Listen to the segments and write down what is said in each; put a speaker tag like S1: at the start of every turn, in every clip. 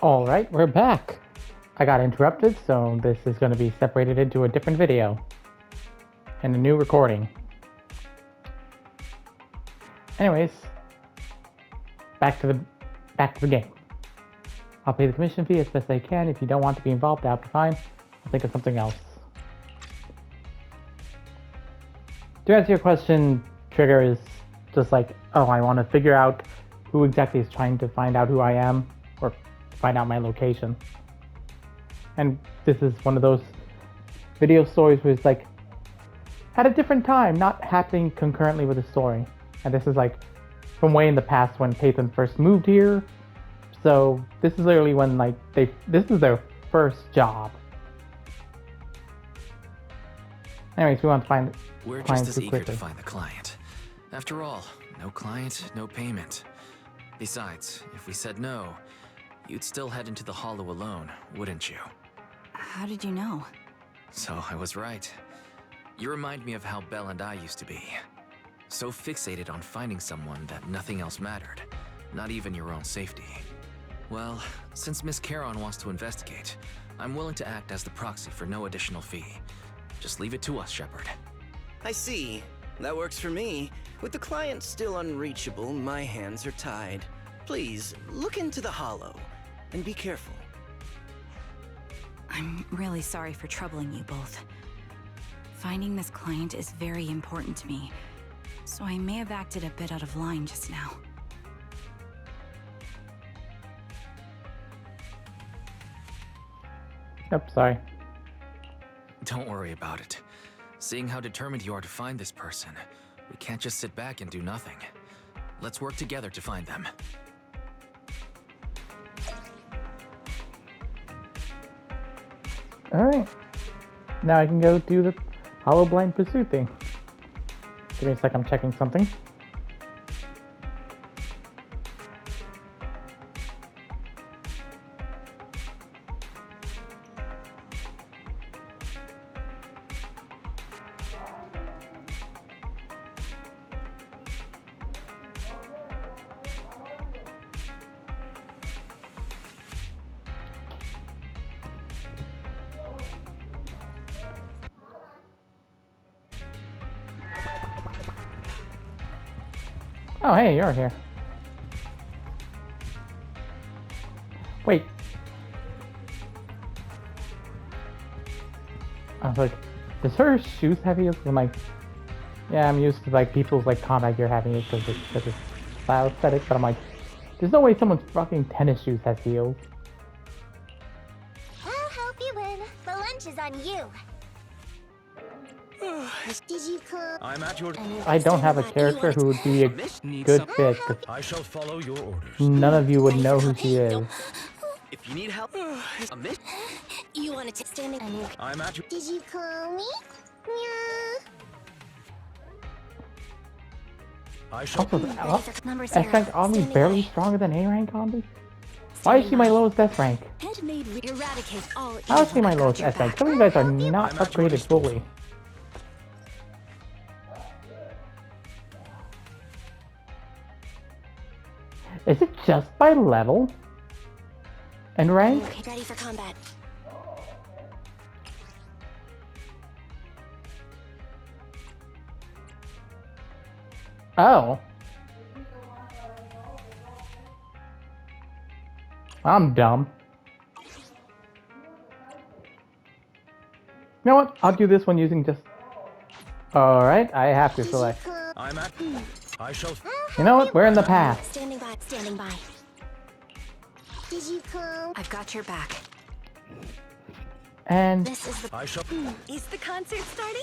S1: Alright, we're back. I got interrupted, so this is going to be separated into a different video and a new recording. Anyways, back to the game. I'll pay the commission fee as best I can. If you don't want to be involved, that'll be fine. I'll think of something else. To answer your question, Trigger is just like, oh, I want to figure out who exactly is trying to find out who I am, or find out my location. And this is one of those video stories where it's like, at a different time, not happening concurrently with the story. And this is like, from way in the past when Peyton first moved here. So this is literally when like this is their first job. Anyways, we want to find
S2: We're just as eager to find the client. After all, no client, no payment. Besides, if we said no, you'd still head into the hollow alone, wouldn't you?
S3: How did you know?
S2: So I was right. You remind me of how Belle and I used to be. So fixated on finding someone that nothing else mattered, not even your own safety. Well, since Miss Caron wants to investigate, I'm willing to act as the proxy for no additional fee. Just leave it to us, Shepard.
S4: I see. That works for me. With the client still unreachable, my hands are tied. Please, look into the hollow, and be careful.
S3: I'm really sorry for troubling you both. Finding this client is very important to me, so I may have acted a bit out of line just now.
S1: Yep, sorry.
S2: Don't worry about it. Seeing how determined you are to find this person, we can't just sit back and do nothing. Let's work together to find them.
S1: Alright. Now I can go do the hollow blind pursuit thing. Give me a sec, I'm checking something. Oh, hey, you're here. Wait. I was like, is her shoes heavy? I'm like, yeah, I'm used to like people's like combat gear having it because it's style aesthetic, but I'm like, there's no way someone's fucking tennis shoes has heels.
S5: I'll help you win. The lunch is on you. Did you come?
S6: I'm at your...
S1: I don't have a character who would be a good fit.
S6: I shall follow your orders.
S1: None of you would know who she is.
S4: If you need help, a miss.
S5: You want to stand in?
S6: I'm at your...
S5: Did you call me? Yeah.
S6: I shall...
S1: Also, S rank Omni barely stronger than A rank Omni? Why is she my lowest S rank?
S5: Eradicate all
S1: How is she my lowest S rank? Some of you guys are not upgraded fully. Is it just by level? And rank?
S5: Okay, ready for combat.
S1: Oh. I'm dumb. You know what? I'll do this one using just... Alright, I have to select.
S6: I'm at... I shall...
S1: You know what? We're in the past.
S5: Standing by. Standing by. Did you come?
S3: I've got your back.
S1: And...
S5: This is the.
S6: I shall...
S5: Is the concert starting?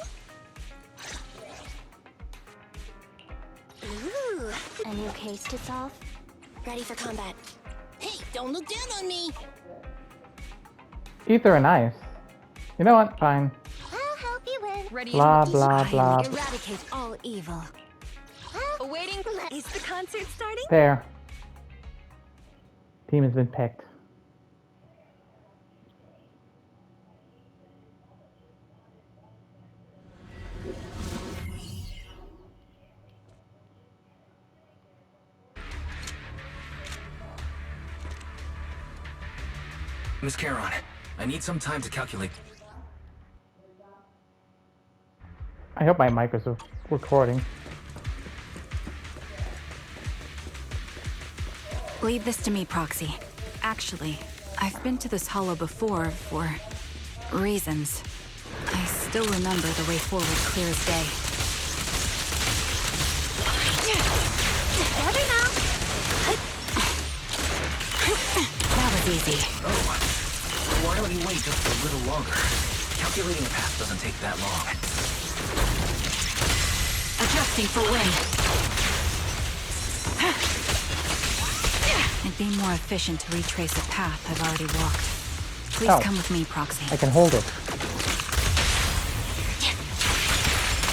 S5: Ooh, a new case to solve. Ready for combat. Hey, don't look down on me.
S1: Ether and ice. You know what? Fine.
S5: I'll help you win.
S3: Ready?
S1: Blah, blah, blah.
S3: Eradicate all evil.
S5: Awaiting. Is the concert starting?
S1: There. Team has been picked.
S2: Miss Charon, I need some time to calculate.
S1: I hope my mic is recording.
S3: Leave this to me, Proxy. Actually, I've been to this hollow before for reasons. I still remember the way forward clear as day.
S5: Better now.
S3: That was easy.
S2: Oh, why don't you wait just a little longer? Calculating a path doesn't take that long.
S3: Adjusting for wind. It'd be more efficient to retrace a path I've already walked. Please
S1: Oh.
S3: come with me, Proxy.
S1: I can hold it.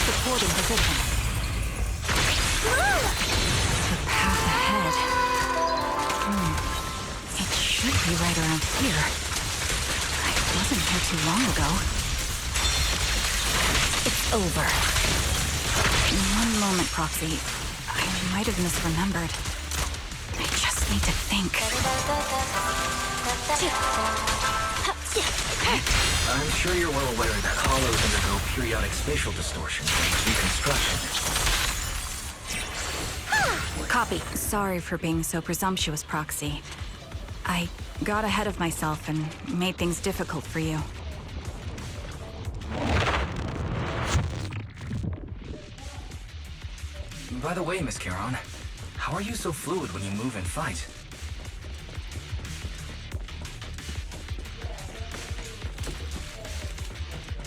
S3: Supporting position. The path ahead. It should be right around here. I wasn't here too long ago. It's over. One moment, Proxy. I might have misremembered. I just need to think.
S2: I'm sure you're well aware that hollows undergo periodic spatial distortion and reconstruction.
S3: Copy. Sorry for being so presumptuous, Proxy. I got ahead of myself and made things difficult for you.
S2: By the way, Miss Charon, how are you so fluid when you move and fight?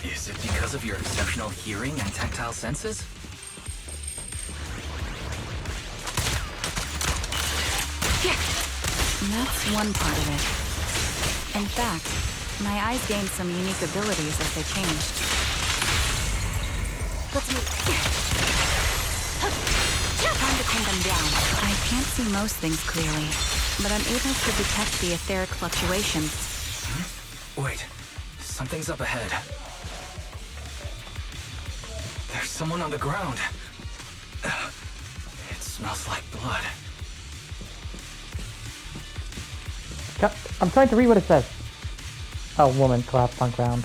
S2: Is it because of your exceptional hearing and tactile senses?
S3: That's one part of it. In fact, my eyes gained some unique abilities as they changed. Time to pin them down. I can't see most things clearly, but I'm able to detect the etheric fluctuations.
S2: Wait, something's up ahead. There's someone on the ground. It smells like blood.
S1: I'm trying to read what it says. A woman collapsed on ground.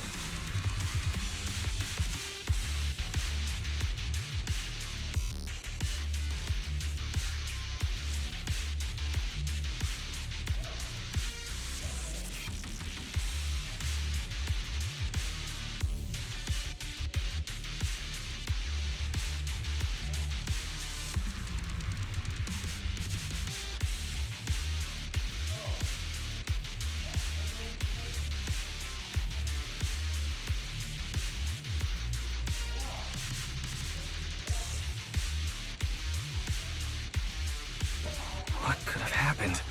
S2: What could have happened?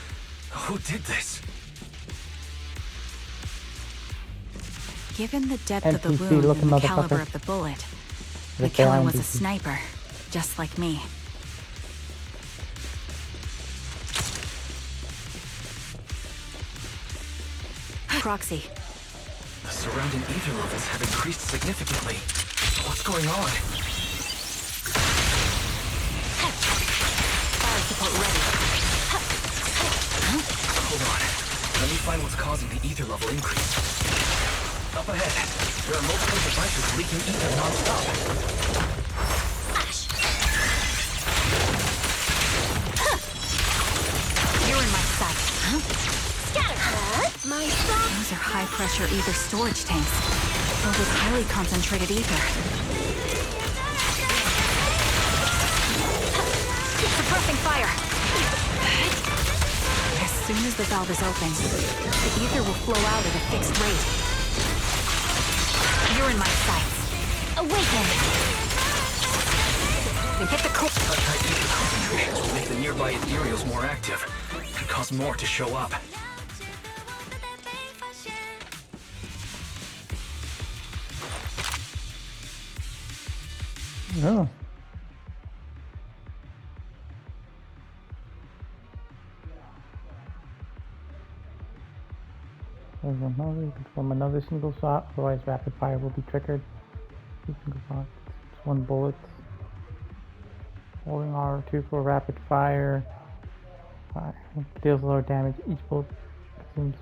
S2: Who did this?
S3: Given the depth of the
S1: NPC
S3: wound
S1: looking
S3: and the caliber
S1: motherfucker.
S3: of the bullet,
S1: The
S3: the killer was a
S1: NPC.
S3: sniper, just like me. Proxy,
S2: The surrounding ether levels have increased significantly. What's going on?
S3: fire support ready.
S2: Hold on. Let me find what's causing the ether level increase. Up ahead, there are multiple devices leaking ether non-stop.
S3: You're in my sight.
S5: My son.
S3: Those are high-pressure ether storage tanks, filled with highly concentrated ether. Suppressing fire. As soon as the valve is open, the ether will flow out at a fixed rate. You're in my sights.
S5: Awaken.
S3: Then hit the core.
S2: Tight ether concentrations will make the nearby ethereals more active and cause more to show up.
S1: Oh. There's another. You can perform another single shot, otherwise rapid fire will be triggered. 2 single shots, 1 bullet. Holding R2 for rapid fire. Deals lower damage. Each bullet consumes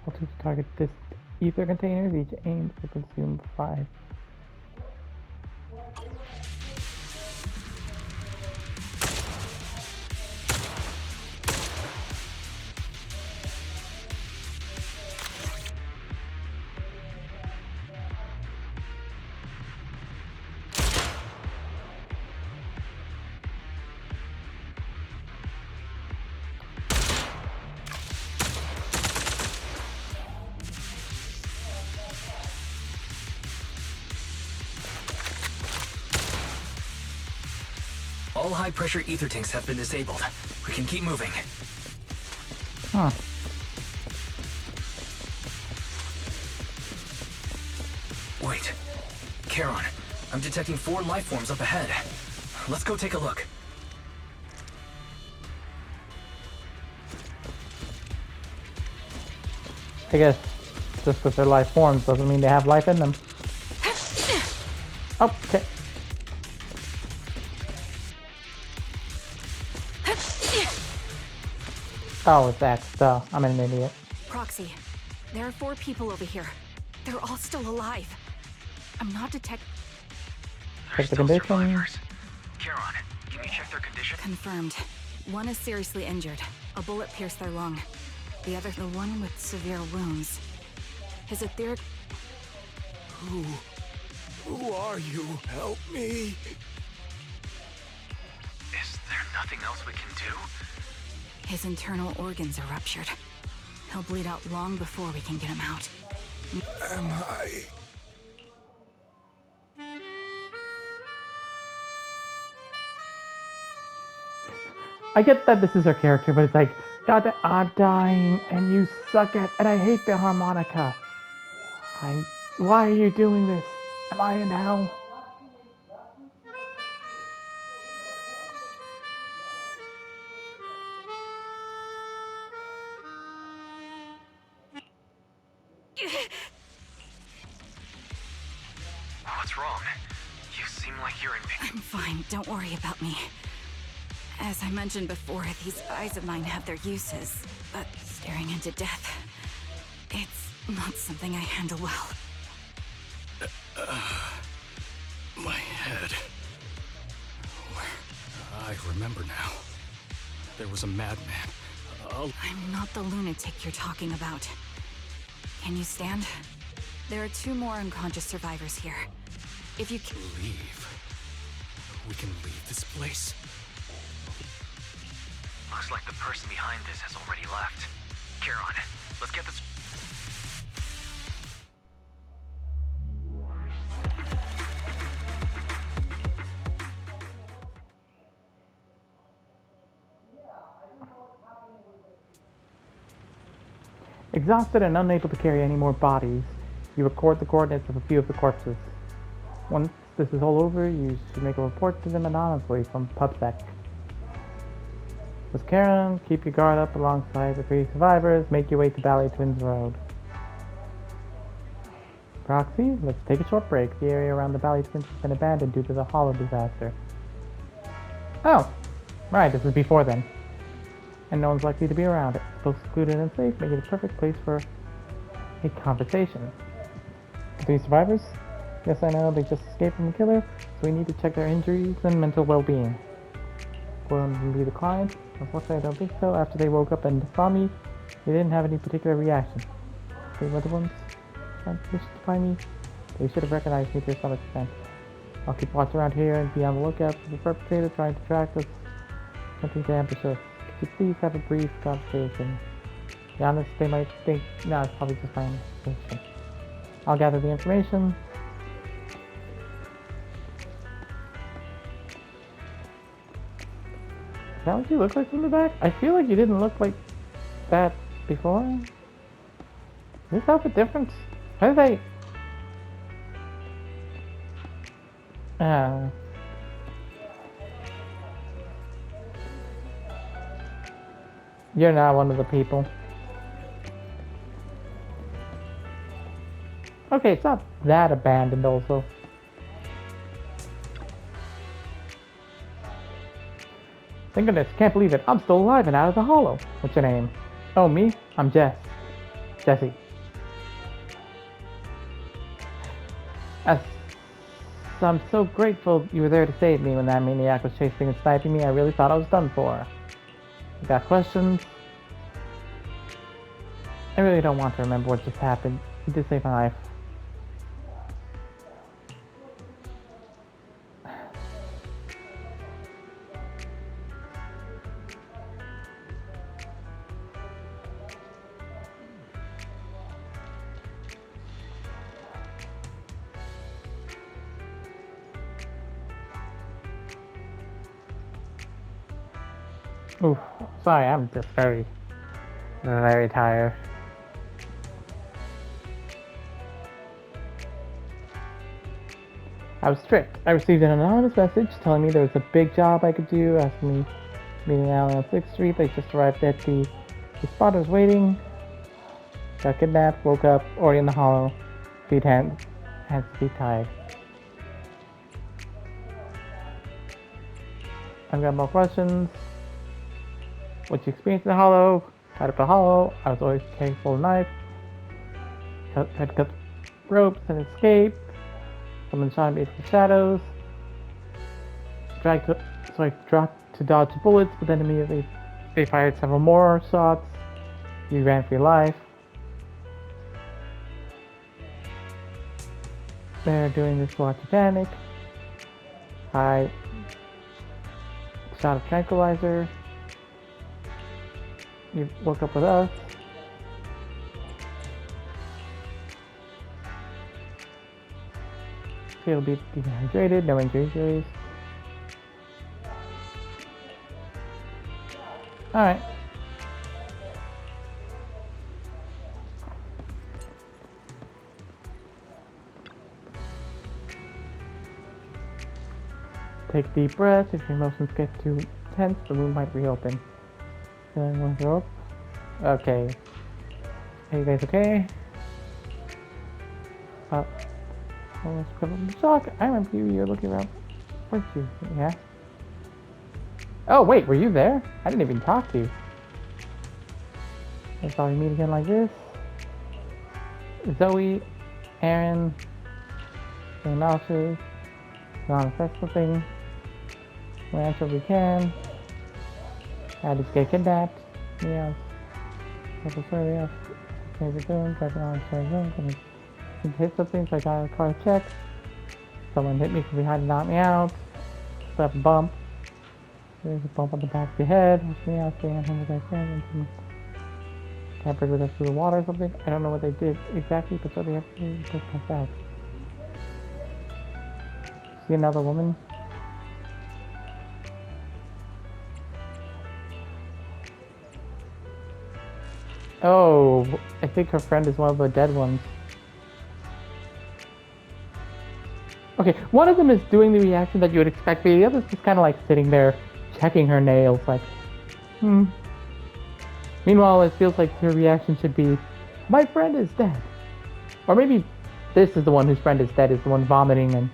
S1: Multi target this ether containers, each aimed to consume 5.
S2: All high-pressure ether tanks have been disabled. We can keep moving.
S1: Huh.
S2: Wait. Charon, I'm detecting 4 life forms up ahead. Let's go take a look.
S1: I guess just because they're life forms doesn't mean they have life in them. Okay. Oh, it's X. Duh. I'm an idiot.
S3: Proxy, there are 4 people over here. They're all still alive. I'm not detecting.
S1: Check the condition.
S2: Charon, can you check their condition?
S3: Confirmed. One is seriously injured. A bullet pierced their lung. The other, the one with severe wounds. His etheric.
S6: Who are you? Help me.
S2: Is there nothing else we can do?
S3: His internal organs are ruptured. He'll bleed out long before we can get him out.
S6: Am I?
S1: I get that this is her character, but it's like, God, I'm dying, and you suck at, and I hate the harmonica. Why are you doing this? Am I in hell?
S2: What's wrong? You seem like you're in pain.
S3: I'm fine, don't worry about me. As I mentioned before, these eyes of mine have their uses, but staring into death, it's not something I handle well.
S6: My head. I remember now. There was a madman.
S3: I'm not the lunatic you're talking about. Can you stand? There are 2 more unconscious survivors here. If you can...
S6: Leave. We can leave this place.
S2: Looks like the person behind this has already left. Charon, let's get this...
S1: Exhausted and unable to carry any more bodies, you record the coordinates of a few of the corpses. Once this is all over, you should make a report to them anonymously from PubSec. With Karen, keep your guard up alongside the 3 survivors, make your way to Valley Twins Road. Proxy, let's take a short break. The area around the Valley Twins has been abandoned due to the Hollow disaster. Oh, right, this is before then. And no one's likely to be around it. Both secluded and safe, making it a perfect place for a conversation. The 3 survivors? Yes, I know, they just escaped from the killer, so we need to check their injuries and mental well-being. Will be the client? Unfortunately, I don't think so. After they woke up and saw me, they didn't have any particular reaction. They were the ones trying to find me. They should have recognized me to some extent. I'll keep watch around here and be on the lookout for the perpetrator trying to track us. Something to ambush us. Could you please have a brief conversation? To be honest, they might think, no, it's probably just my imagination. I'll gather the information. Is that what you look like from the back? I feel like you didn't look like that before. Is this outfit different? How did they... You're not one of the people. Okay, it's not that abandoned also. Thank goodness, can't believe it. I'm still alive and out of the hollow. What's your name? Oh, me? I'm Jess. Jesse. As I'm so grateful you were there to save me when that maniac was chasing and sniping me. I really thought I was done for. You got questions? I really don't want to remember what just happened. You did save my life. Oof, sorry, I'm just very tired. I was strict. I received an anonymous message telling me there was a big job I could do, asking me to meet an alley on 6th Street. They just arrived at the spot I was waiting. Got kidnapped, woke up, already in the hollow. Hands to feet tied. I've got more questions. What you experienced in the hollow? Tied up the hollow. I was always carrying full knife. Had to cut ropes and escape. Someone shot me from the shadows. So I dropped to dodge bullets, but then immediately they fired several more shots. You ran for your life. They're doing this while you panic. I shot a tranquilizer. You woke up with us. Feel a bit dehydrated, no injuries. Alright. Take deep breaths. If your emotions get too tense, the wound might reopen. Feeling one rope. Okay. Are you guys okay? Almost probably shock. I remember you. You're looking around. Weren't you? Yeah. Oh wait, were you there? I didn't even talk to you. I thought we meet again like this. Zoe, Aaron, getting nauseous. Gonna fix something. We answer if we can. I just get kidnapped. Yes. Couple sorry, yes. Change the zone, driving on the zone. Gonna hit something, so I got a car check. Someone hit me from behind and knocked me out. Left bump. There's a bump on the back of your head. Push me out, staying at home with my friend, and tampered with us through the water or something. I don't know what they did exactly, but so they have to just pass out. See another woman? Oh, I think her friend is one of the dead ones. Okay, one of them is doing the reaction that you would expect, but the other's just kind of like sitting there checking her nails, like, Meanwhile, it feels like her reaction should be, my friend is dead. Or maybe this is the one whose friend is dead, is the one vomiting, and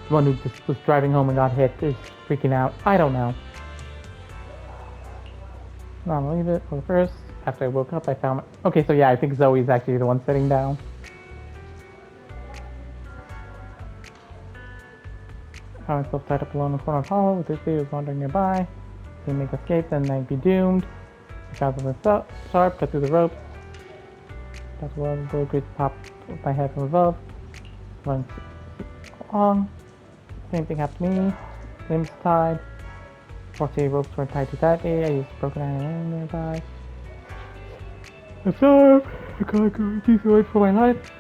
S1: the one who just was driving home and got hit is freaking out. I don't know. No, I'll leave it for the first. After I woke up, I found... Okay, so yeah, I think Zoe's actually the one sitting down. I found myself tied up alone in the corner of the hollow with this was wandering nearby. Didn't make escape, then I'd be doomed. I found something sharp, cut through the ropes. That's where the bullet could pop my head from above. Run along. Same thing happened to me. Limbs tied. Fortunately, ropes weren't tied too tightly. I used broken iron nearby. I'm sorry. I can't go too away for my life.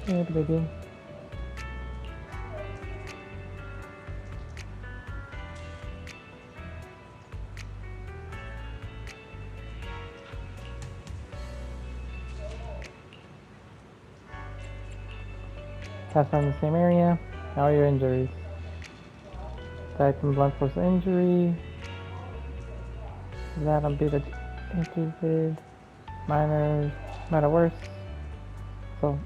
S1: Yeah, baby. Passed on the same area. How are your injuries? Died from blunt force injury. That I'm bit injured. Minor, matter worse. So,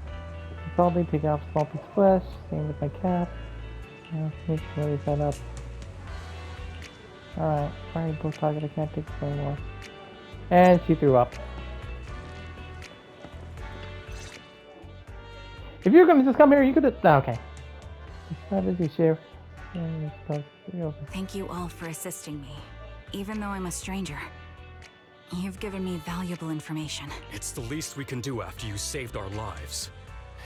S1: probably taking off a small piece of flesh. Same with my cap. Yeah, need to really set up. Alright, find both target. I can't take this anymore. And she threw up. If you're gonna just come here, you could have. Oh, okay. How does he share?
S3: Thank you all for assisting me, even though I'm a stranger. You've given me valuable information.
S6: It's the least we can do after you saved our lives.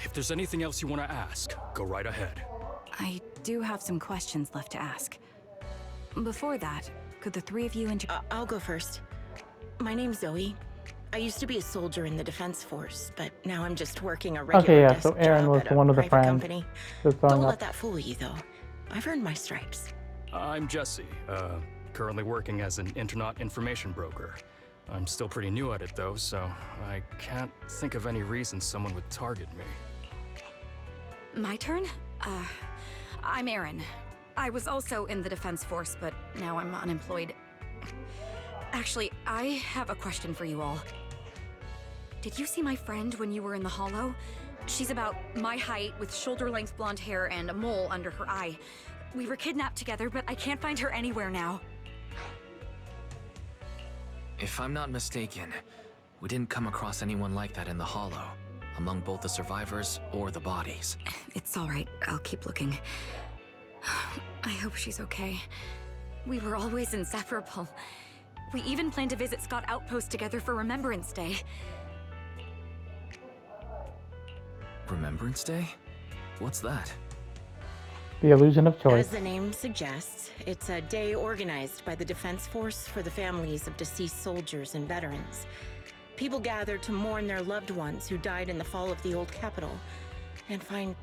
S6: If there's anything else you want to ask, go right ahead.
S3: I do have some questions left to ask. Before that, could the three of you
S7: I'll go first. My name's Zoe. I used to be a soldier in the defense force, but now I'm just working a regular
S1: Okay, yeah,
S7: desk
S1: so Aaron
S7: job
S1: was
S7: at a
S1: one of the
S7: private
S1: friends.
S7: company.
S1: Who's throwing
S7: Don't
S1: up.
S7: let that fool you, though. I've earned my stripes.
S6: I'm Jesse, currently working as an internet information broker. I'm still pretty new at it though, so I can't think of any reason someone would target me.
S3: My turn? I'm Aaron. I was also in the defense force, but now I'm unemployed. Actually, I have a question for you all. Did you see my friend when you were in the Hollow? She's about my height, with shoulder-length blonde hair and a mole under her eye. We were kidnapped together, but I can't find her anywhere now.
S2: If I'm not mistaken, we didn't come across anyone like that in the Hollow, among both the survivors or the bodies.
S3: It's all right. I'll keep looking. I hope she's okay. We were always inseparable. We even planned to visit Scott Outpost together for Remembrance Day.
S2: Remembrance Day? What's that?
S1: The illusion of choice.
S7: As the name suggests, it's a day organized by the Defense Force for the families of deceased soldiers and veterans. People gather to mourn their loved ones who died in the fall of the old capital, and find...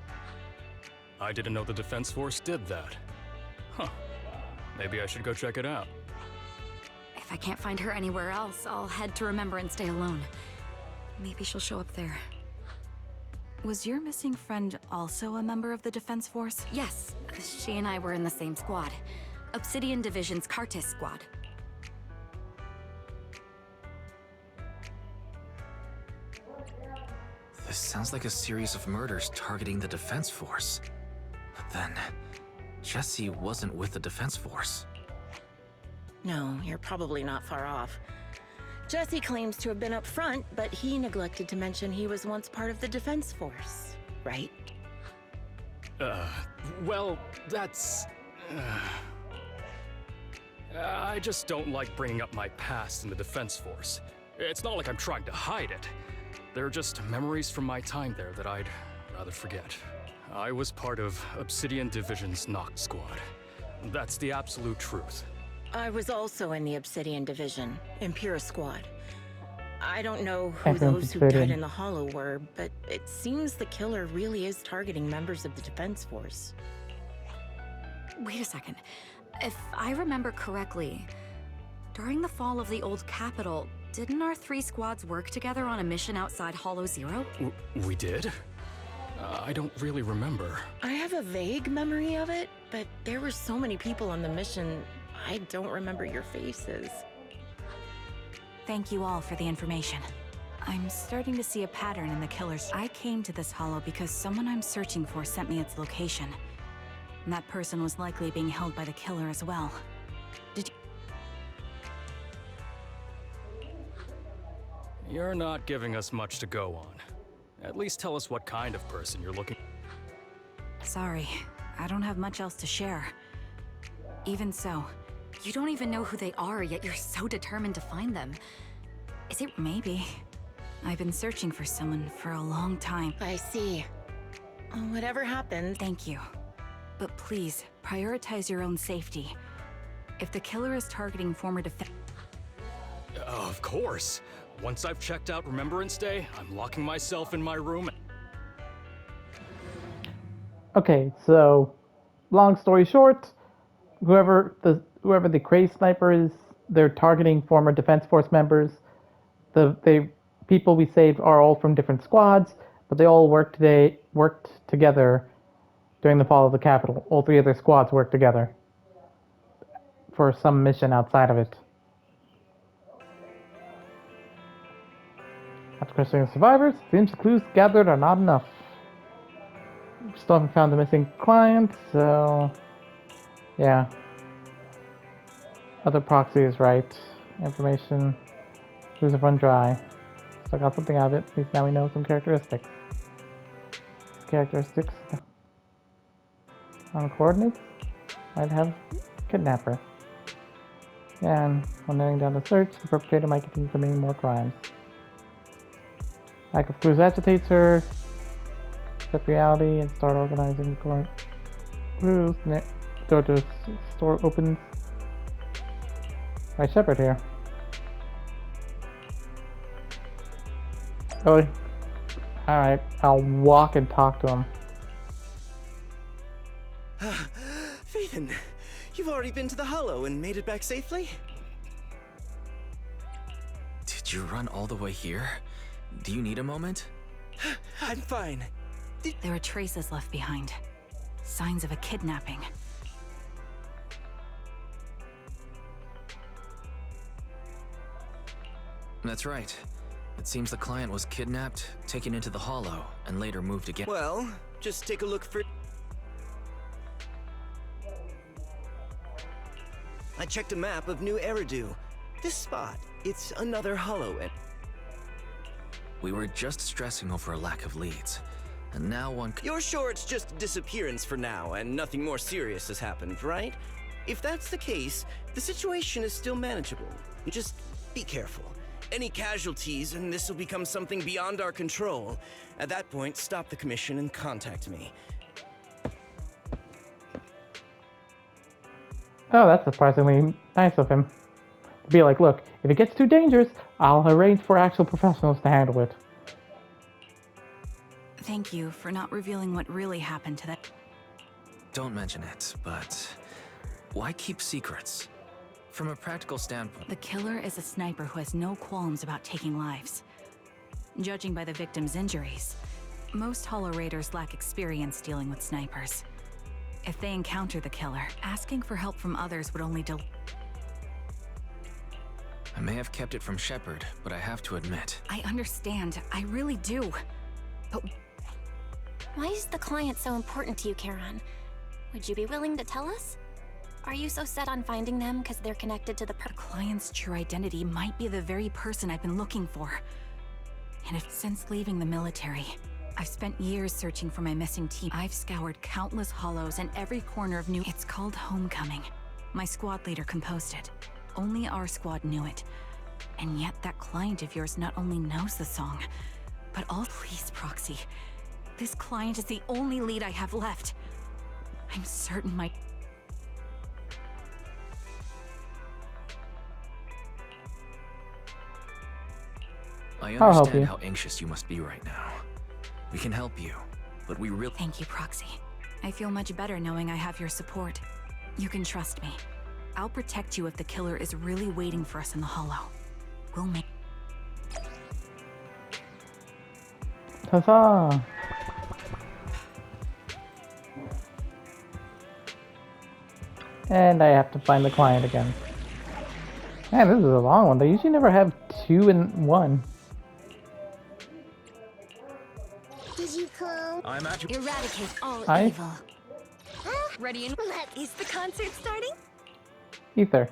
S6: I didn't know the Defense Force did that. Huh. Maybe I should go check it out.
S3: If I can't find her anywhere else, I'll head to Remembrance Day alone. Maybe she'll show up there. Was your missing friend also a member of the Defense Force? Yes, she and I were in the same squad. Obsidian Division's Cartis squad.
S2: This sounds like a series of murders targeting the Defense Force. But then, Jesse wasn't with the Defense Force.
S7: No, you're probably not far off. Jesse claims to have been up front, but he neglected to mention he was once part of the Defense Force, right?
S6: Well, that's... I just don't like bringing up my past in the Defense Force. It's not like I'm trying to hide it. They're just memories from my time there that I'd rather forget. I was part of Obsidian Division's Noct Squad. That's the absolute truth.
S7: I was also in the Obsidian Division, Impera Squad. I don't know who
S1: Everyone's
S7: those who died
S1: Obsidian.
S7: in the Hollow were, but it seems the killer really is targeting members of the Defense Force.
S3: Wait a second. If I remember correctly, during the fall of the old capital, didn't our three squads work together on a mission outside Hollow Zero?
S6: We did? I don't really remember.
S7: I have a vague memory of it, but there were so many people on the mission, I don't remember your faces.
S3: Thank you all for the information. I'm starting to see a pattern in the killers. I came to this hollow because someone I'm searching for sent me its location. And that person was likely being held by the killer as well. Did you...
S6: You're not giving us much to go on. At least tell us what kind of person you're looking...
S3: Sorry, I don't have much else to share. Even so, you don't even know who they are, yet you're so determined to find them. Is it maybe? I've been searching for someone for a long time.
S7: I see. Whatever happened,
S3: Thank you. But please, prioritize your own safety. If the killer is targeting former defense...
S6: Of course. Once I've checked out Remembrance Day, I'm locking myself in my room.
S1: Okay, so long story short, whoever the crazed sniper is, they're targeting former Defense Force members. The people we saved are all from different squads, but they all worked together during the fall of the capital. All three of their squads worked together for some mission outside of it. After questioning the survivors, the inch clues gathered are not enough. We still haven't found the missing client, so yeah. Other proxy is right. Information. Who's a run dry. So I got something out of it. At least now we know some characteristics. Characteristics on coordinates might have kidnapper. And when narrowing down the search, the perpetrator might continue committing more crimes. Lack of clues agitates her. Accept reality and start organizing the current clues. Door to store opens. My shepherd here. Oh, alright. I'll walk and talk to him.
S4: Phaethon, you've already been to the Hollow and made it back safely?
S2: Did you run all the way here? Do you need a moment?
S4: I'm fine.
S3: There are traces left behind. Signs of a kidnapping.
S2: That's right. It seems the client was kidnapped, taken into the Hollow, and later moved again.
S4: Well, just take a look for... I checked a map of New Eridu. This spot, it's another Hollow.
S2: We were just stressing over a lack of leads. And now one...
S4: You're sure it's just a disappearance for now, and nothing more serious has happened, right? If that's the case, the situation is still manageable. You just be careful. Any casualties, and this will become something beyond our control. At that point, stop the commission and contact me.
S1: Oh, that's surprisingly nice of him. To be like, look, if it gets too dangerous, I'll arrange for actual professionals to handle it.
S3: Thank you for not revealing what really happened to that.
S2: Don't mention it, but why keep secrets? From a practical standpoint...
S3: The killer is a sniper who has no qualms about taking lives. Judging by the victim's injuries, most Hollow Raiders lack experience dealing with snipers. If they encounter the killer, asking for help from others would only
S2: I may have kept it from Shepard, but I have to admit...
S3: I understand, I really do. But
S5: Why is the client so important to you, Charon? Would you be willing to tell us? Are you so set on finding them because they're connected to the
S3: client's true identity might be the very person I've been looking for. And since leaving the military, I've spent years searching for my missing team. I've scoured countless hollows in every corner of New... It's called Homecoming. My squad leader composed it. Only our squad knew it. And yet that client of yours not only knows the song, but all... Please, Proxy. This client is the only lead I have left. I'm certain my...
S2: I
S1: I'll help you.
S2: understand how anxious you must be right now. We can help you, but we really...
S3: Thank you, Proxy. I feel much better knowing I have your support. You can trust me. I'll protect you if the killer is really waiting for us in the Hollow. We'll make...
S1: Huzzah! And I have to find the client again. Man, this is a long one. They usually never have 2 in 1.
S5: Did you come?
S2: I'm at your...
S5: Eradicate all
S1: Hi.
S5: evil.
S3: Ready and...
S5: Is the concert starting?
S1: Ether.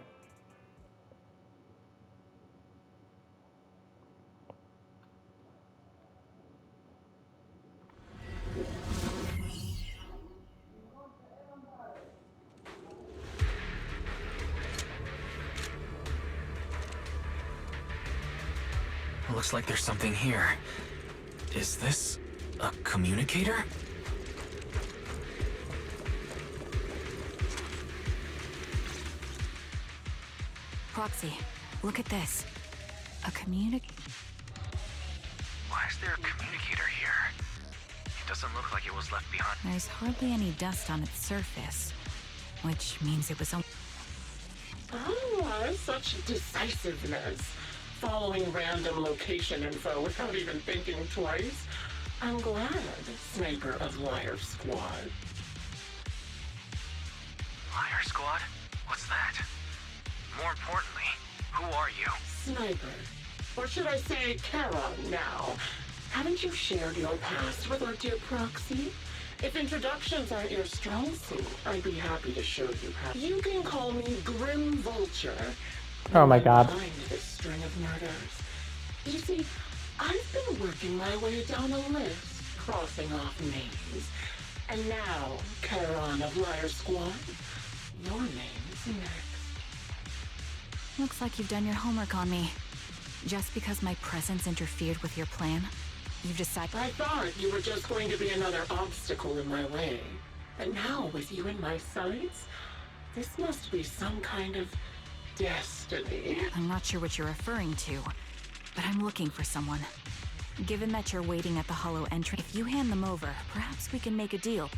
S2: Looks like there's something here. Is this a communicator?
S3: Proxy, look at this. A
S2: Why is there a communicator here? It doesn't look like it was left behind.
S3: There's hardly any dust on its surface, which means it was only...
S8: Oh, such decisiveness. Following random location info without even thinking twice. I'm glad, Sniper of Liar Squad.
S2: Liar Squad? What's that? More importantly, who are you?
S8: Sniper. Or should I say Charon now? Haven't you shared your past with our dear Proxy? If introductions aren't your strong suit, I'd be happy to show you how. You can call me Grim Vulture.
S1: Oh my
S8: I'm
S1: god.
S8: behind this string of murders. You see, I've been working my way down a list, crossing off names. And now, Charon of Liar Squad, your name is next.
S3: Looks like you've done your homework on me. Just because my presence interfered with your plan, you've decided...
S8: I thought you were just going to be another obstacle in my way. But now, with you in my sights, this must be some kind of destiny.
S3: I'm not sure what you're referring to, but I'm looking for someone. Given that you're waiting at the hollow entry, if you hand them over, perhaps we can make a deal.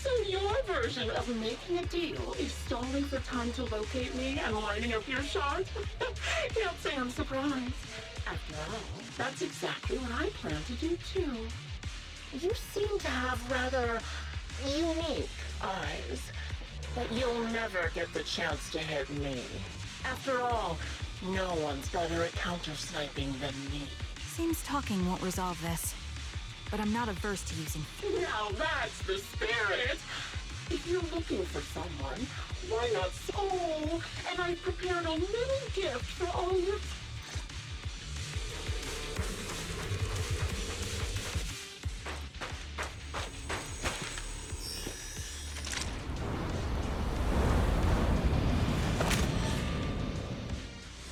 S8: So your version of making a deal is stalling for time to locate me and lining up your shot? Can't say I'm surprised. After all, that's exactly what I plan to do too. You seem to have rather unique eyes, but you'll never get the chance to hit me. After all, no one's better at counter-sniping than me.
S3: Seems talking won't resolve this, but I'm not averse to using...
S8: Now that's the spirit! If you're looking for someone, why not... Oh, and I prepared a little gift for all your...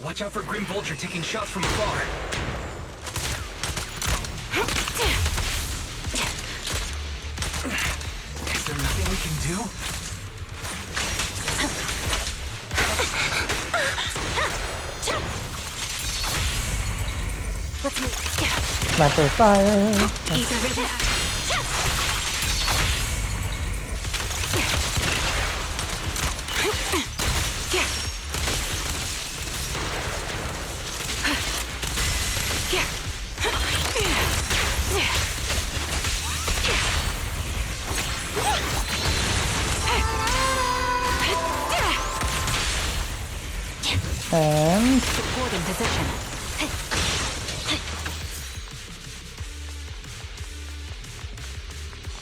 S2: Watch out for Grim Vulture taking shots from afar. Is there nothing we can do?
S1: Sniper fire. And
S3: Supporting position.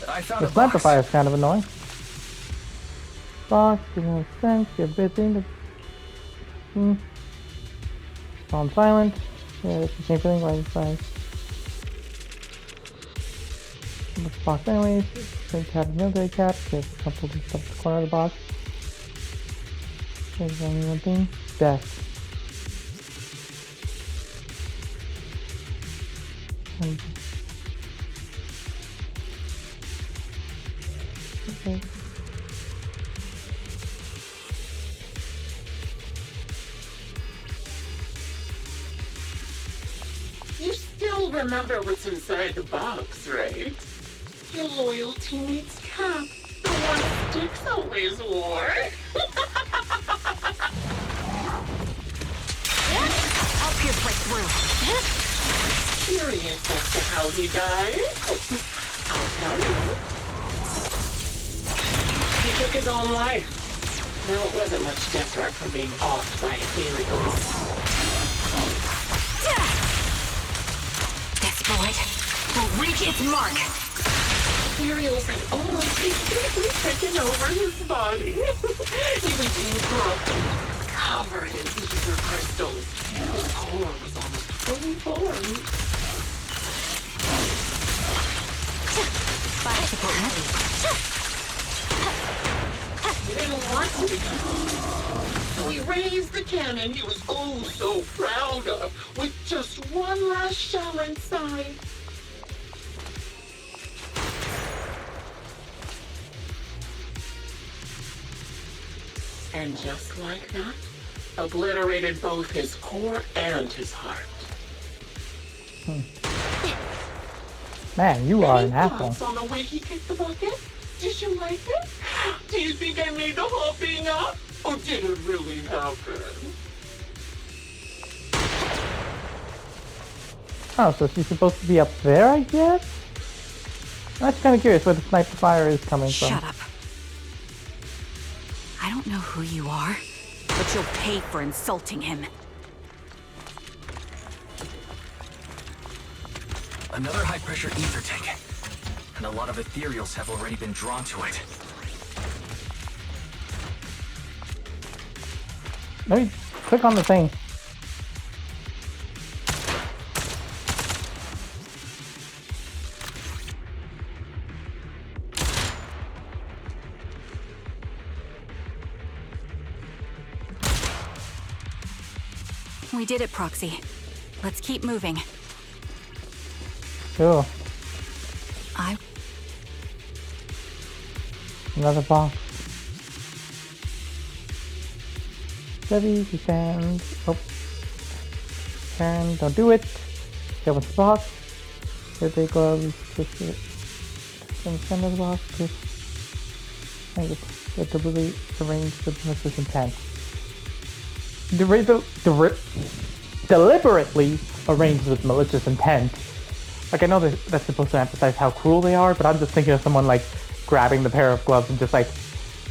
S2: I found
S1: the
S2: a
S1: sniper
S2: box.
S1: fire is kind of annoying. Box, gives no sense, you're busy. On silent. Yeah, it's the same thing, right side. The box anyways. Big cat and military cat. There's a couple of stuff in the corner of the box. There's only one thing. Death. Okay.
S8: You still remember what's inside the box, right? Your loyal teammate's cap. The one Sticks always wore.
S3: I'll pierce right through.
S8: Curious as to how he died? I'll tell you. He took his own life. Now, it wasn't much different from being offed by ethereals.
S3: This bullet will reach its mark.
S8: Ethereals had almost completely taken over his body. He became corrupted, covered in ether crystals. His core was almost fully formed.
S3: Fire support ready.
S8: He didn't want to become. So he raised the cannon he was oh so proud of, with just one last shell inside. And just like that, obliterated both his core and his heart.
S1: Man, you are
S8: Any
S1: an asshole.
S8: thoughts on the way he kicked the bucket? Did you like it? Do you think I made the whole thing up? Or did it really happen?
S1: Oh, so she's supposed to be up there, I guess? I'm actually kind of curious where the sniper fire is coming from.
S3: Shut up. I don't know who you are, but you'll pay for insulting him.
S2: Another high-pressure ether tank. And a lot of ethereals have already been drawn to it.
S1: Let me click on the thing.
S3: We did it, Proxy. Let's keep moving.
S1: Cool. Another box. Debbie, you can. Oh. Karen, don't do it. Get what's the box. Birthday gloves. Just it. From the center of the box. Just. I get deliberately arranged with malicious intent. Deliberately arranged with malicious intent. Like, I know that that's supposed to emphasize how cruel they are, but I'm just thinking of someone like grabbing the pair of gloves and just like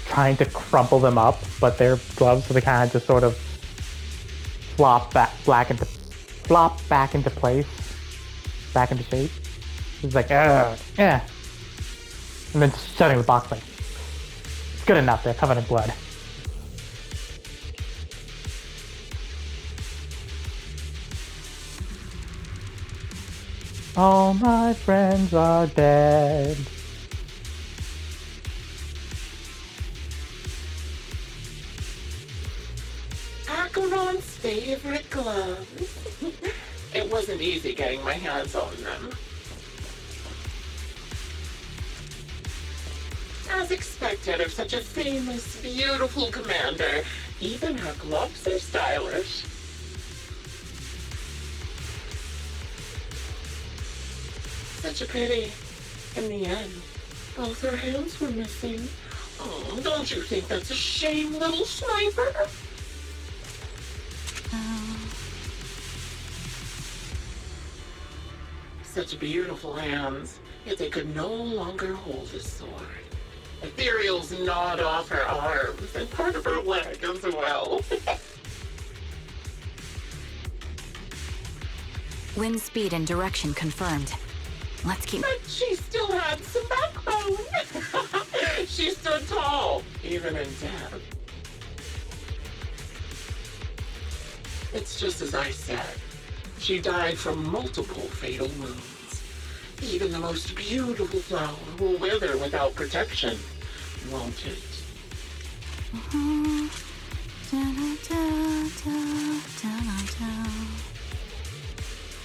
S1: trying to crumple them up, but they're gloves, so they kind of just sort of flop back into place, back into shape. It's like, yeah, and then shutting the box like, it's good enough. They're covered in blood. All my friends are dead.
S8: Acheron's favorite gloves. It wasn't easy getting my hands on them. As expected of such a famous, beautiful commander, even her gloves are stylish. Such a pity. In the end, both her hands were missing. Oh, don't you think that's a shame, little sniper? Such beautiful hands, yet they could no longer hold a sword. Ethereals gnawed off her arms and part of her leg as well.
S3: Wind speed and direction confirmed. Let's keep...
S8: But she still had some backbone. She stood tall, even in death. It's just as I said. She died from multiple fatal wounds. Even the most beautiful flower will wither without protection, won't it?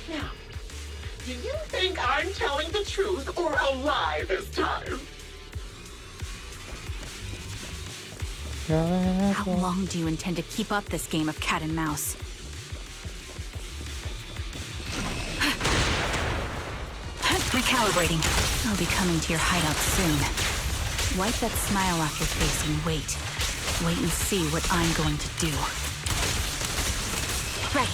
S8: Now, do you think I'm telling the truth or a lie this time?
S3: How long do you intend to keep up this game of cat and mouse? Recalibrating. I'll be coming to your hideout soon. Wipe that smile off your face and wait. Wait and see what I'm going to do.
S5: Right.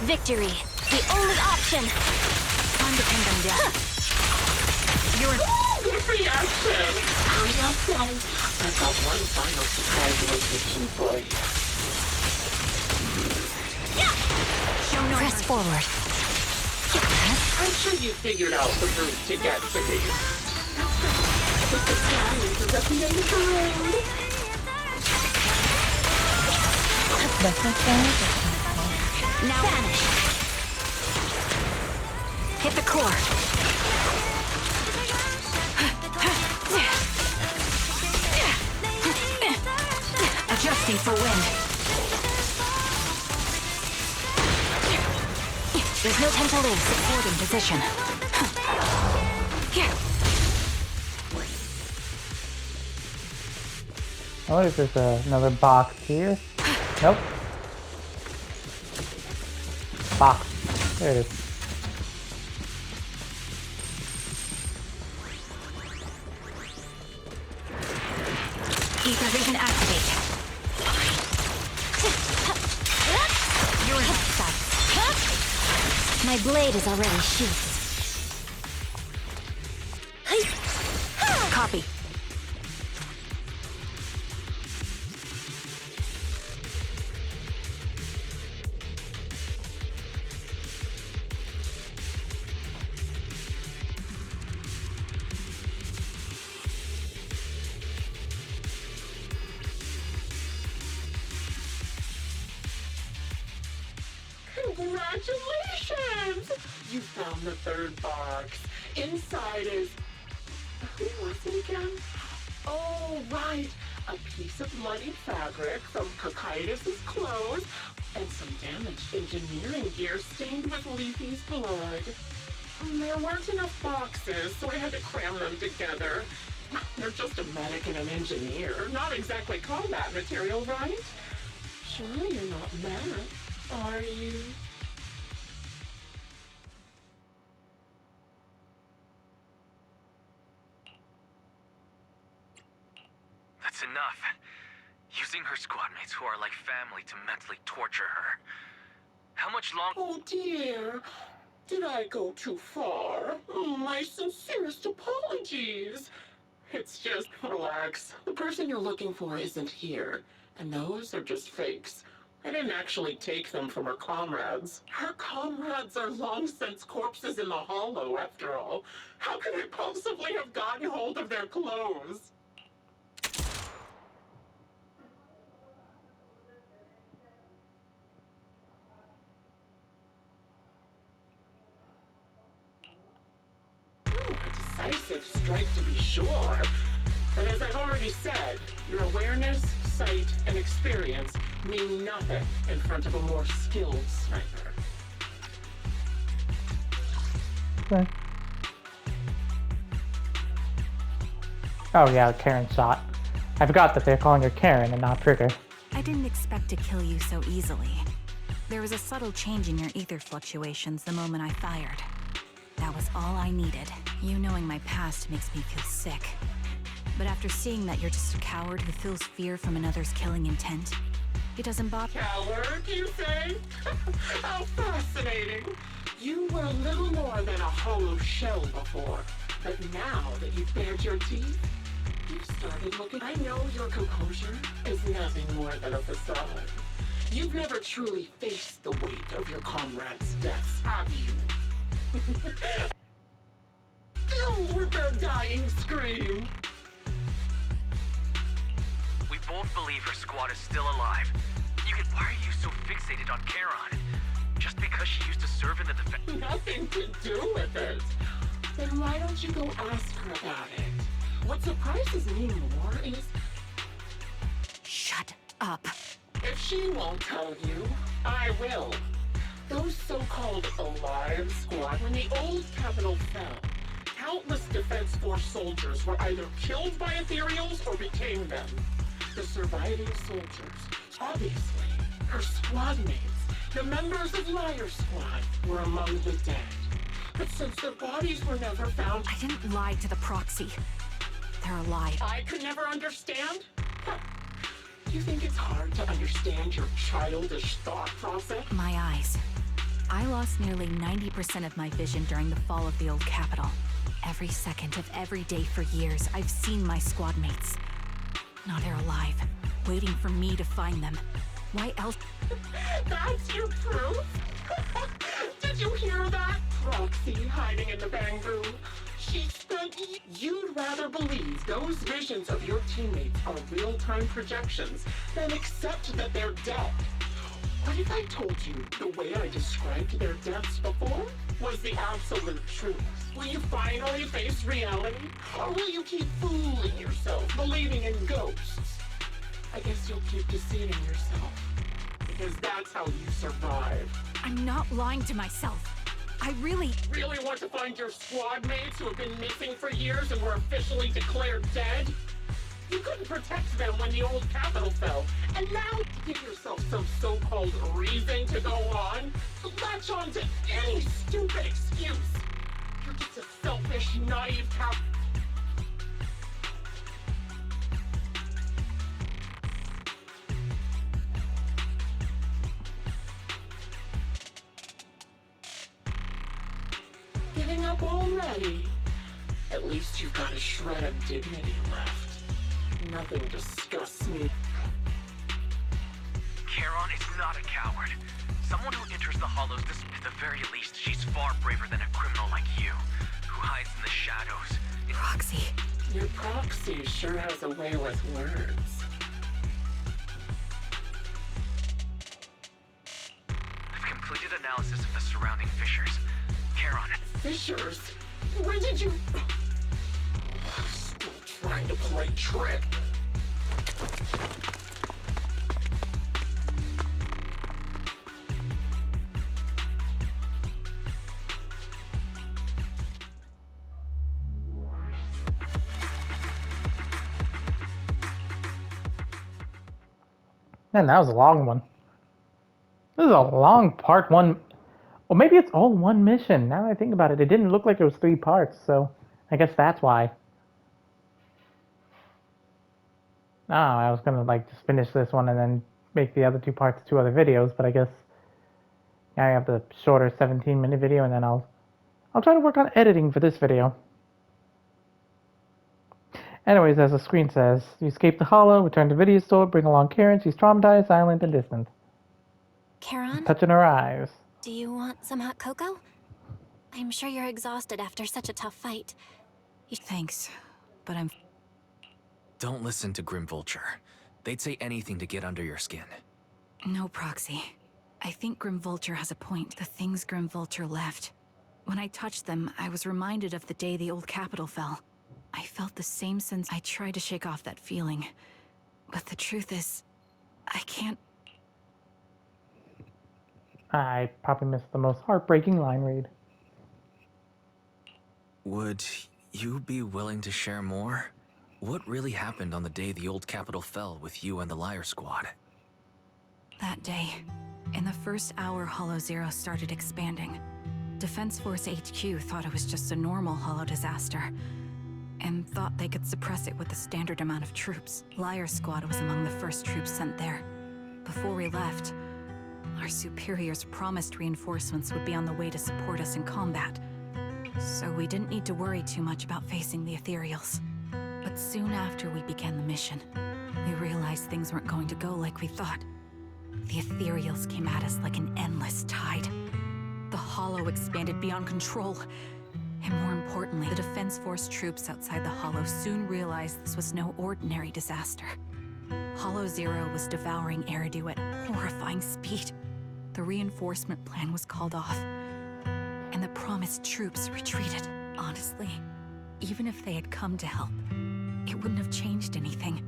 S5: Victory. The only option.
S3: Time to pin them down. You're in...
S8: Good reaction! Hurry up, guys. I've got one final surprise location for you.
S3: Show no
S5: Press forward.
S8: I'm sure you figured out the route to get to me. But the challenge is at the end of the road.
S3: Now vanish. Hit the core. Adjusting for wind. There's no time to lose. Supporting position. Here.
S1: I wonder if there's another box here. Nope. Box. There it is.
S3: Ether vision activate. You're in sight.
S5: My blade is already sheathed.
S3: Copy.
S8: Congratulations! You found the third box. Inside is... Who was it again? Oh, right. A piece of bloody fabric from Cocytus's clothes and some damaged engineering gear stained with Leafy's blood. There weren't enough boxes, so I had to cram them together. They're just a medic and an engineer, not exactly combat material, right? Surely you're not mad, are you?
S2: That's enough. Using her squadmates who are like family to mentally torture her. How much longer?
S8: Oh dear. Did I go too far? My sincerest apologies. It's just, relax. The person you're looking for isn't here. And those are just fakes. I didn't actually take them from her comrades. Her comrades are long since corpses in the hollow, after all. How could I possibly have gotten hold of their clothes? A decisive strike to be sure. But as I've already said, your awareness, sight, and experience mean nothing in front of a more skilled sniper.
S1: Okay. Oh yeah, Karen shot. I forgot that they're calling her Karen and not Trigger.
S3: I didn't expect to kill you so easily. There was a subtle change in your ether fluctuations the moment I fired. That was all I needed. You knowing my past makes me feel sick. But after seeing that you're just a coward who feels fear from another's killing intent, it doesn't bother.
S8: Coward, you say? How fascinating. You were a little more than a hollow shell before. But now that you've bared your teeth, you've started looking... I know your composure is nothing more than a facade. You've never truly faced the weight of your comrades' deaths, have you? Filled with their dying scream.
S2: We both believe her squad is still alive. Why are you so fixated on Charon? Just because she used to serve in the defense?
S8: Nothing to do with it. Then why don't you go ask her about it? What surprises me more is...
S3: Shut up.
S8: If she won't tell you, I will. Those so-called alive squad, when the old capital fell, countless Defense Force soldiers were either killed by ethereals or became them. The surviving soldiers, obviously, her squad mates, the members of Liar Squad, were among the dead. But since their bodies were never found...
S3: I didn't lie to the proxy. They're alive.
S8: I could never understand? Huh. You think it's hard to understand your childish thought process?
S3: My eyes. I lost nearly 90% of my vision during the fall of the old capital. Every second of every day for years, I've seen my squad mates. Now they're alive, waiting for me to find them. Why else?
S8: That's your proof? Did you hear that? Proxy hiding in the Bangu. She spent... You'd rather believe those visions of your teammates are real-time projections than accept that they're dead. What if I told you the way I described their deaths before was the absolute truth? Will you finally face reality? Or will you keep fooling yourself, believing in ghosts? I guess you'll keep deceiving yourself. Because that's how you survive.
S3: I'm not lying to myself. I really
S8: want to find your squad mates who have been missing for years and were officially declared dead? You couldn't protect them when the old capital fell, and now give yourself some so-called reason to go on, to latch on to any stupid excuse. You're just a selfish, naive cow. Giving up already? At least you've got a shred of dignity left. Nothing disgusts me.
S9: Charon is not a coward. Someone who enters the Hollows, at the very least, she's far braver than a criminal like you, who hides in the shadows.
S3: Proxy.
S8: Your proxy sure has a way with words.
S9: I've completed analysis of the surrounding fissures. Charon,
S8: Fissures? Where did you... Still trying to play trick.
S1: Man, that was a long one. This is a long part one. Well, maybe it's all one mission. Now that I think about it, it didn't look like it was 3 parts, so I guess that's why. Oh, I was gonna like just finish this one and then make the other 2 parts 2 other videos, but I guess now I have the shorter 17-minute video, and then I'll try to work on editing for this video. Anyways, as the screen says, you escape the Hollow, return to video store, bring along Karen. She's traumatized, silent, and distant.
S5: Charon,
S1: Touching her eyes.
S5: do you want some hot cocoa? I'm sure you're exhausted after such a tough fight.
S3: Thanks, but I'm...
S2: Don't listen to Grim Vulture. They'd say anything to get under your skin.
S3: No, Proxy. I think Grim Vulture has a point. The things Grim Vulture left. When I touched them, I was reminded of the day the old capital fell. I felt the same sense. I tried to shake off that feeling. But the truth is, I can't...
S1: I probably missed the most heartbreaking line read.
S2: Would you be willing to share more? What really happened on the day the old capital fell with you and the Liar Squad?
S3: That day, in the first hour Hollow Zero started expanding. Defense Force HQ thought it was just a normal Hollow disaster, and thought they could suppress it with the standard amount of troops. Liar Squad was among the first troops sent there. Before we left, our superiors promised reinforcements would be on the way to support us in combat, so we didn't need to worry too much about facing the Ethereals. But soon after we began the mission, we realized things weren't going to go like we thought. The Ethereals came at us like an endless tide. The Hollow expanded beyond control. And more importantly, the Defense Force troops outside the Hollow soon realized this was no ordinary disaster. Hollow Zero was devouring Eridu at horrifying speed. The reinforcement plan was called off, and the promised troops retreated. Honestly, even if they had come to help, it wouldn't have changed anything.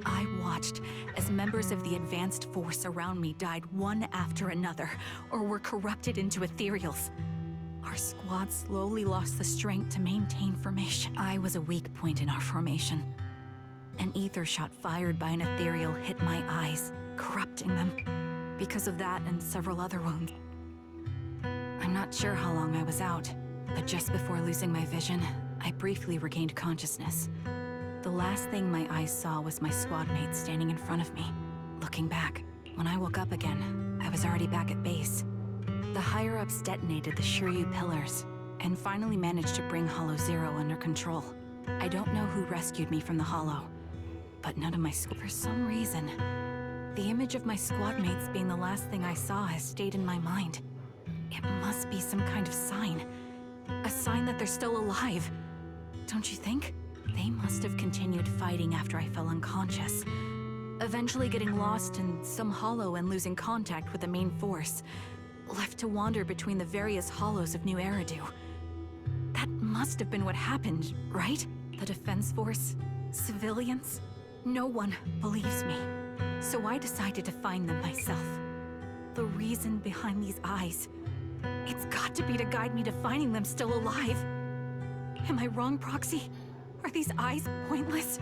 S3: I watched as members of the advanced force around me died one after another, or were corrupted into Ethereals. Our squad slowly lost the strength to maintain formation. I was a weak point in our formation. An ether shot fired by an Ethereal hit my eyes, corrupting them. Because of that and several other wounds. I'm not sure how long I was out, but just before losing my vision, I briefly regained consciousness. The last thing my eyes saw was my squad mate standing in front of me. Looking back, when I woke up again, I was already back at base. The higher-ups detonated the Shiryu pillars, and finally managed to bring Hollow Zero under control. I don't know who rescued me from the Hollow, but none of my for some reason, the image of my squad mates being the last thing I saw has stayed in my mind. It must be some kind of sign. A sign that they're still alive. Don't you think? They must have continued fighting after I fell unconscious, eventually getting lost in some hollow and losing contact with the main force, left to wander between the various hollows of New Eridu. That must have been what happened, right? The Defense Force? Civilians? No one believes me. So I decided to find them myself. The reason behind these eyes, it's got to be to guide me to finding them still alive. Am I wrong, Proxy? Are these eyes pointless?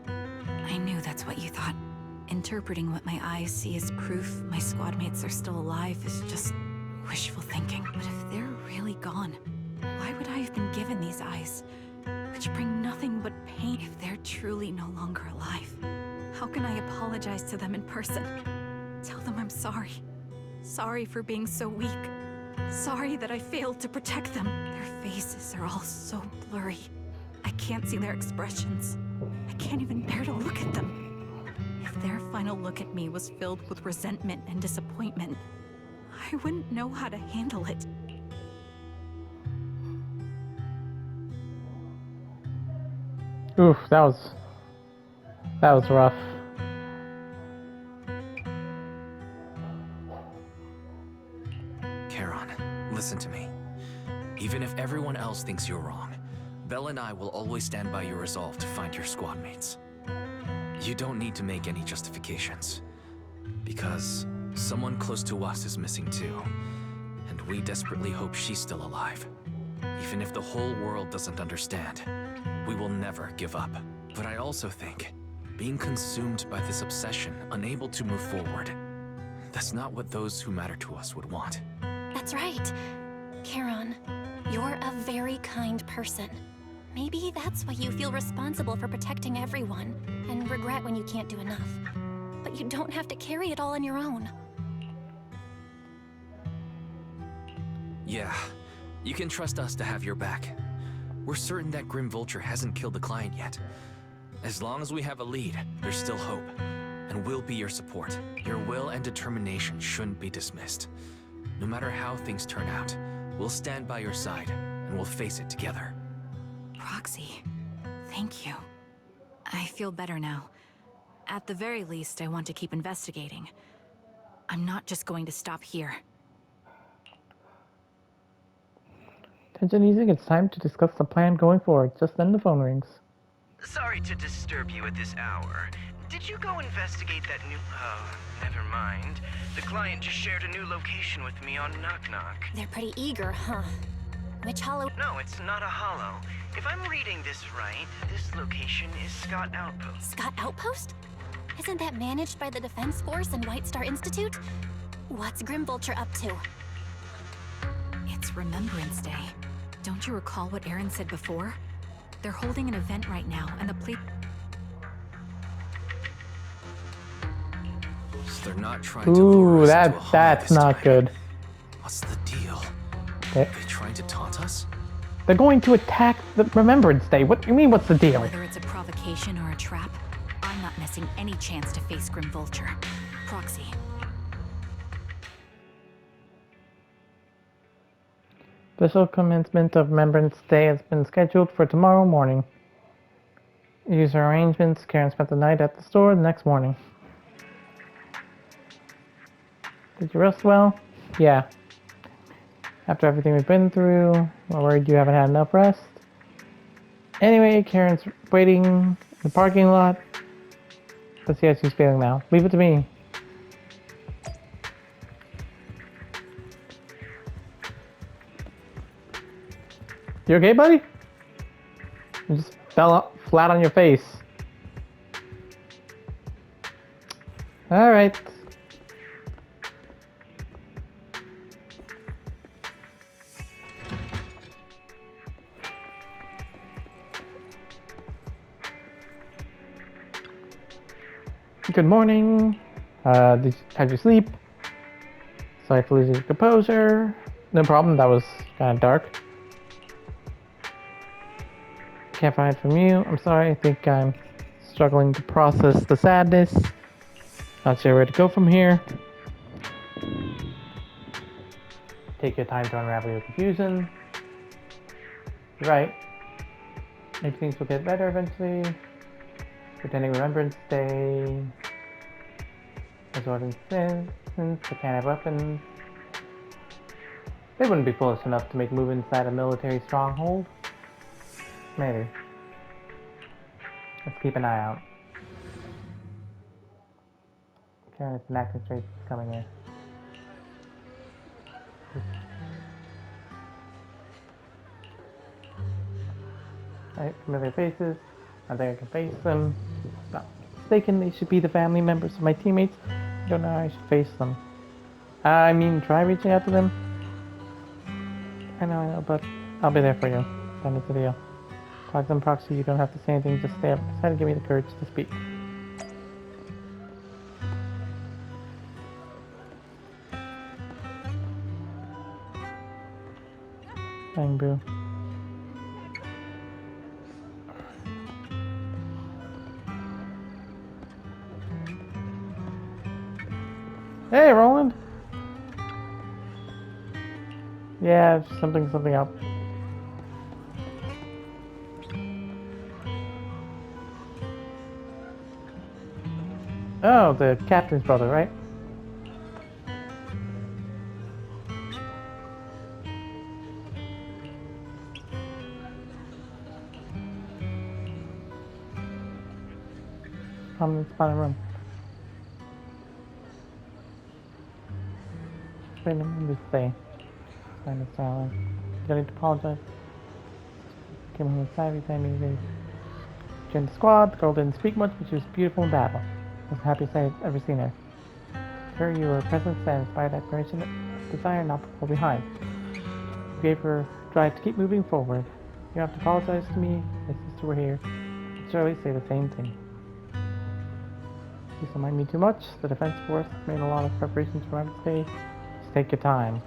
S3: I knew that's what you thought. Interpreting what my eyes see as proof my squad mates are still alive is just wishful thinking. But if they're really gone, why would I have been given these eyes, which bring nothing but pain if they're truly no longer alive? How can I apologize to them in person? Tell them I'm sorry. Sorry for being so weak. Sorry that I failed to protect them. Their faces are all so blurry. I can't see their expressions. I can't even bear to look at them. If their final look at me was filled with resentment and disappointment, I wouldn't know how to handle it.
S1: Oof, that was rough.
S2: Charon, listen to me. Even if everyone else thinks you're wrong, Belle and I will always stand by your resolve to find your squad mates. You don't need to make any justifications. Because someone close to us is missing too. And we desperately hope she's still alive. Even if the whole world doesn't understand, we will never give up. But I also think, being consumed by this obsession, unable to move forward, that's not what those who matter to us would want.
S5: That's right. Charon, you're a very kind person. Maybe that's why you feel responsible for protecting everyone, and regret when you can't do enough. But you don't have to carry it all on your own.
S2: Yeah, you can trust us to have your back. We're certain that Grim Vulture hasn't killed the client yet. As long as we have a lead, there's still hope. And we'll be your support. Your will and determination shouldn't be dismissed. No matter how things turn out, we'll stand by your side, and we'll face it together.
S3: Proxy, thank you. I feel better now. At the very least, I want to keep investigating. I'm not just going to stop here.
S1: Attention easy, it's time to discuss the plan going forward. Just then the phone rings.
S9: Sorry to disturb you at this hour. Did you go investigate that new... Oh, never mind. The client just shared a new location with me on Knock Knock.
S5: They're pretty eager, huh? Which hollow...
S9: No, it's not a hollow. If I'm reading this right, this location is Scott Outpost.
S5: Scott Outpost? Isn't that managed by the Defense Force and White Star Institute? What's Grim Vulture up to?
S3: It's Remembrance Day. Don't you recall what Aaron said before? They're holding an event right now, and the police...
S2: So they're not trying to lure us into a hollow
S1: that's
S2: this
S1: not
S2: time.
S1: good.
S2: What's the deal?
S1: Okay.
S2: Are they trying to taunt us?
S1: They're going to attack the Remembrance Day. What do you mean, what's the deal?
S3: Whether it's a provocation or a trap, I'm not missing any chance to face Grim Vulture. Proxy.
S1: Official commencement of Remembrance Day has been scheduled for tomorrow morning. User arrangements. Karen spent the night at the store the next morning. Did you rest well? Yeah. After everything we've been through, I'm worried you haven't had enough rest. Anyway, Karen's waiting in the parking lot. Let's see how she's feeling now. Leave it to me. You okay, buddy? You just fell flat on your face. Alright. Good morning. Did you sleep? Sorry for losing your composure. No problem, that was kind of dark. Can't hide from you. I'm sorry, I think I'm struggling to process the sadness. Not sure where to go from here. Take your time to unravel your confusion. You're right. Maybe things will get better eventually. Pretending Remembrance Day. Resorting sins. They can't have weapons. They wouldn't be foolish enough to make a move inside a military stronghold. Maybe. Let's keep an eye out. Karen is an active trace coming in. Alright, familiar faces. I think I can face them. Not mistaken, they should be the family members of my teammates. I don't know how I should face them. I mean, try reaching out to them. I know, but I'll be there for you. That is the deal. Proxy and Proxy, you don't have to say anything, just stay up. Try to give me the courage to speak. thing, boo. Hey, Roland. Yeah, something up. Oh, the captain's brother, right? Prominent spot in room. Wait a minute, just say. Kind of silent. You need to apologize. Came home with every time you joined the squad. The girl didn't speak much, but she was beautiful in battle. It was the happiest I've ever seen her. Her, you were presence that inspired admiration and desire not to fall behind. You gave her drive to keep moving forward. You have to apologize to me. My sister were here. I should always say the same thing. Please don't mind me too much. The Defense Force made a lot of preparations for my stay. Just take your time.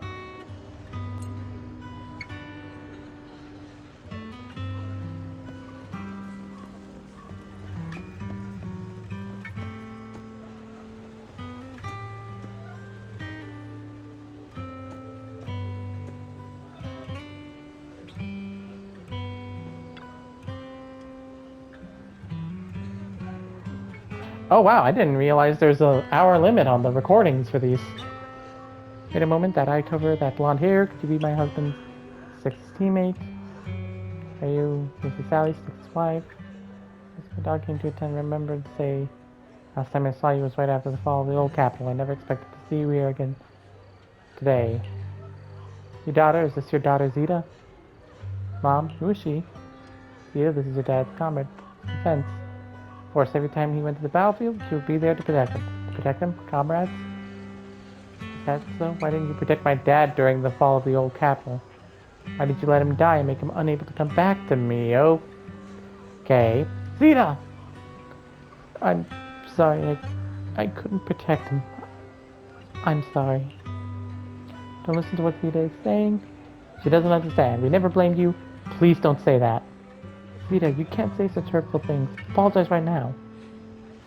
S1: Oh wow, I didn't realize there's an hour limit on the recordings for these. Wait a moment, that eye cover, that blonde hair, could you be my husband's sixth teammate? Are you Mrs. Sally's sixth wife? As my dog came to attend, remembered to say, last time I saw you was right after the fall of the old capital. I never expected to see you here again today. Your daughter, is this your daughter Zeta? Mom, who is she? Zeta, this is your dad's comrade. Defense. Of course, every time he went to the battlefield, she would be there to protect him. To protect him? Comrades? Is that so? Why didn't you protect my dad during the fall of the old capital? Why did you let him die and make him unable to come back to me? Okay. Zeta! I'm sorry, I couldn't protect him. I'm sorry. Don't listen to what Zeta is saying. She doesn't understand. We never blamed you. Please don't say that. Zeta, you can't say such hurtful things. Apologize right now.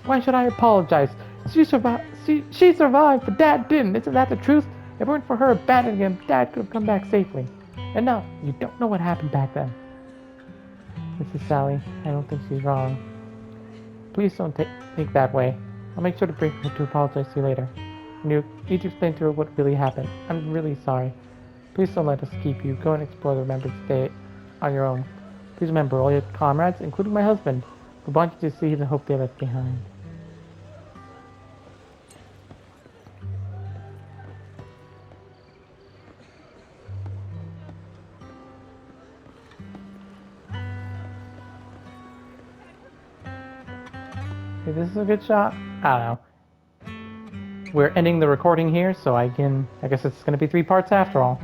S1: Why should I apologize? She survived, but Dad didn't. Isn't that the truth? If it weren't for her abandoning him, Dad could have come back safely. Enough. You don't know what happened back then. Mrs. Sally, I don't think she's wrong. Please don't think that way. I'll make sure to bring her to apologize to you later. And you need to explain to her what really happened. I'm really sorry. Please don't let us keep you. Go and explore the Remembrance Day on your own. Please remember all your comrades, including my husband, who want you to see the hope they left behind. Okay, this is a good shot. I don't know. We're ending the recording here, so I guess it's going to be 3 parts after all.